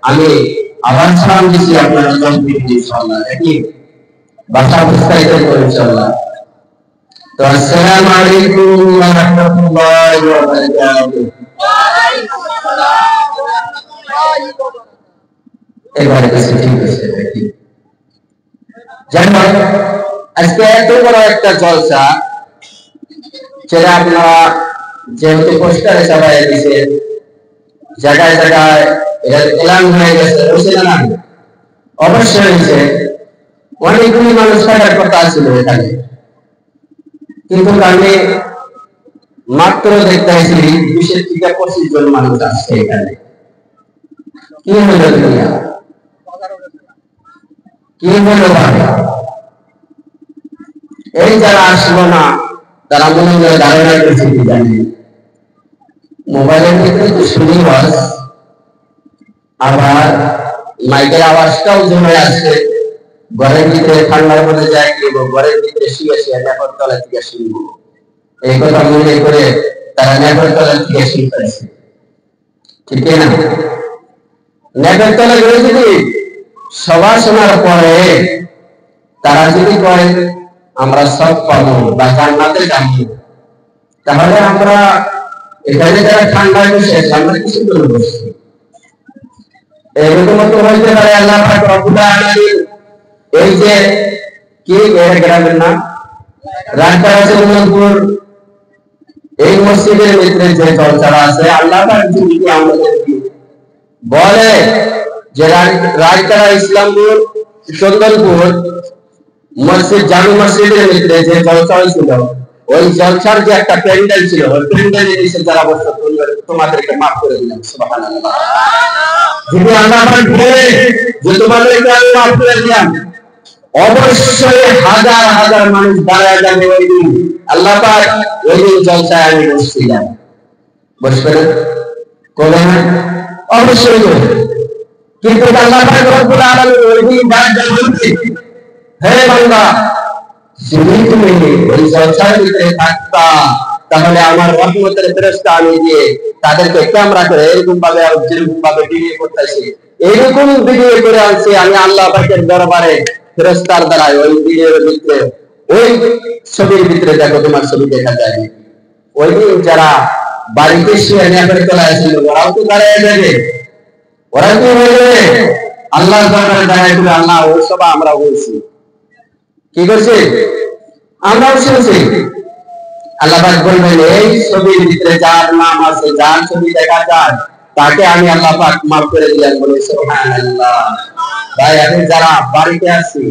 আমি আবার সালাম দিচ্ছি আপনারা ইনশাআল্লাহ নাকি ভাষা বিস্তারিত করে ইনশাআল্লাহ। তো আসসালামু আলাইকুম ওয়া রাহমাতুল্লাহি ওয়া বারাকাতুহু। ওয়া আলাইকুম আসসালাম ওয়া রাহমাতুল্লাহি ওয়া বারাকাতুহু। এবারে কিছু ঠিক আছে নাকি? জানেন আজকে এত বড় একটা জলসা, সেটা আপনারা যেহেতু পোস্টারে সবাই দিয়েছে, জায়গায় জায়গায় এটা এলান হয়ে গেছে, হয়েছে না? অবশ্যই হয়েছে। অনেকগুলি মানুষ থাকার কথা ছিল এখানে, কিন্তু আমি মাত্র দেখতে পাইছি 20 থেকে 25 জন মানুষ আসছে এখানে। কি হলো দুনিয়া, কি হলো ভাবে? এই যারা আসলো না তারা মনে করে ধারণা করছে কি জানি মোবাইলের ভিতরে তো শুনি ওয়াজ, আবার মাইকের আওয়াজটাও জমে আসছে। ঘরের ভিতরে ঠান্ডার মধ্যে যায় কি ঘরের ভিতরে শুয়ে শুয়ে নেপার তলা থেকে শুনবো, এই কথা মনে করে তারা নেপার তলা থেকে শুনতেছে। ঠিক না? নেপার তলা গেলে যদি সবার শোনার পরে তারা যদি কয় আমরা সব পাবো বা জান্নাতে যাবো, তাহলে আমরা এখানে যারা ঠান্ডায় বসে আমরা কিছু করে বসছি। এরকম তো হইতে পারে আল্লাহ পাক রব্বুল আলামিন এই যে কি গ্রামের নাম রাজপুর, এই মসজিদের ভিতরে যে জলসারা আছে আল্লাহ পাক যদি আমাদেরকে বলে যে রাজতারা ইসলামপুর চন্দনপুর মসজিদ জামি মসজিদের ভিতরে যে জলসা হয়েছিল, ওই জলসার যে একটা প্যান্ডেল ছিল, ওই প্যান্ডেলে এসে যারা বসে তোমাদেরকে মাফ করে দিলাম। সুবহানাল্লাহ। যদি আল্লাহ পাক বলে যে তোমাদেরকে আমি মাফ করে দিলাম, অবশ্যই হাজার হাজার মানুষ দাঁড়ায় যাবে ওই দিন। আল্লাহ পাক ওই দিন জলসায় আমি বসছিলাম, বসবে না? করবে না? অবশ্যই করবে। কিন্তু আল্লাহ পাক রব্বুল আলামিন ওই দিন বলছে, হে বান্দা, যদি তুমি ওই জলসার ভিতরে থাকতা তাহলে আমার রহমতের ফেরেশতা আমি দিয়ে তাদেরকে ক্যামেরা করে এরকম ভাবে যেরকম ভাবে ভিডিও করতেছি, এরকম ভিডিও করে আনছি আমি আল্লাহ পাকের দরবারে ফেরেশতার দ্বারা। ওই ভিডিওর ভিতরে ওই ছবির ভিতরে দেখো তোমার ছবি দেখা যায়। ওই দিন যারা বাড়িতে শুয়ে নেপের তলায় ছিল ওরাও তো দাঁড়ায় যাবে, ওরা কি বলবে আল্লাহর দরবারে দাঁড়ায় করে আল্লাহ ওই সব আমরা বলছি কি করছে আমরাও শুনছি। আল্লাহ পাক বলবেন এই ছবির ভিতরে যার নাম আছে, যার ছবি দেখা যায়, তাকে আমি আল্লাহ পাক মাফ করে দিলাম। বলে সুবহানাল্লাহ। তাই আমি যারা বাড়িতে আছি,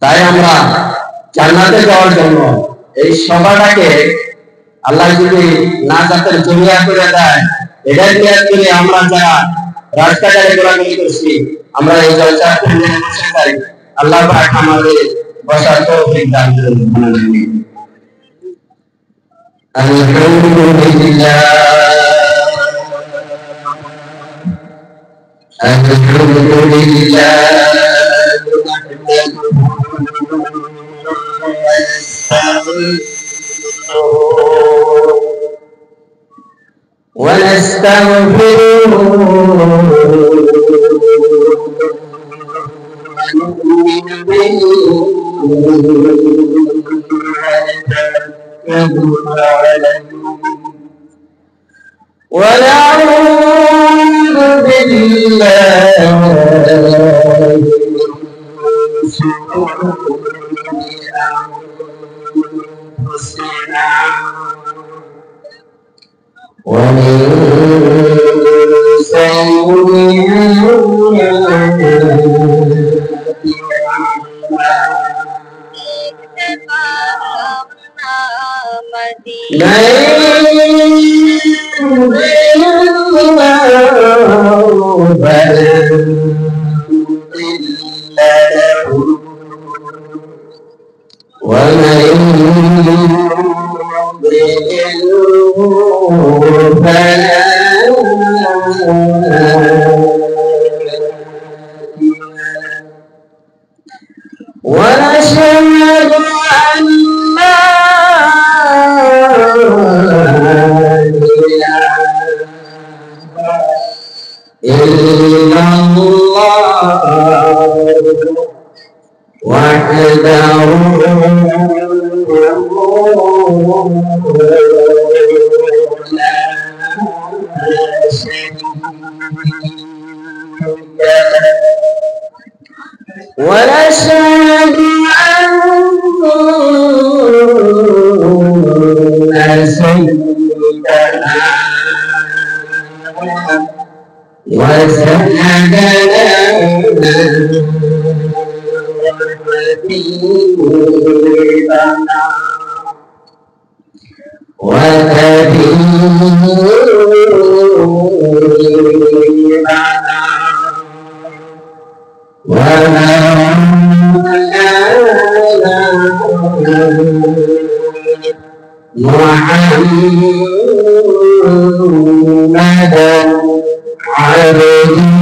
তাই আমরা জান্নাতে যাওয়ার জন্য এই সভাটাকে আল্লাহ যদি নাজাতের জমিয়া করে দেয়, এটাই নিয়াত করে আমরা যারা রাস্তাঘাটে ঘোরাঘুরি করছি, আমরা এই জলসা বসে যাই, আল্লাহ পাক আমাদের বসার তৌফিক দান করুন। আলহামদুলিল্লাহ আলহামদুলিল্লাহ ونستغفره ونؤمن به ونعوذ بالله من شرور أنفسنا ومن سيئات ونشهد أن لا إله إلا الله وحده ونشهد أن سيدنا وسندنا وحبيبنا محمدا عبده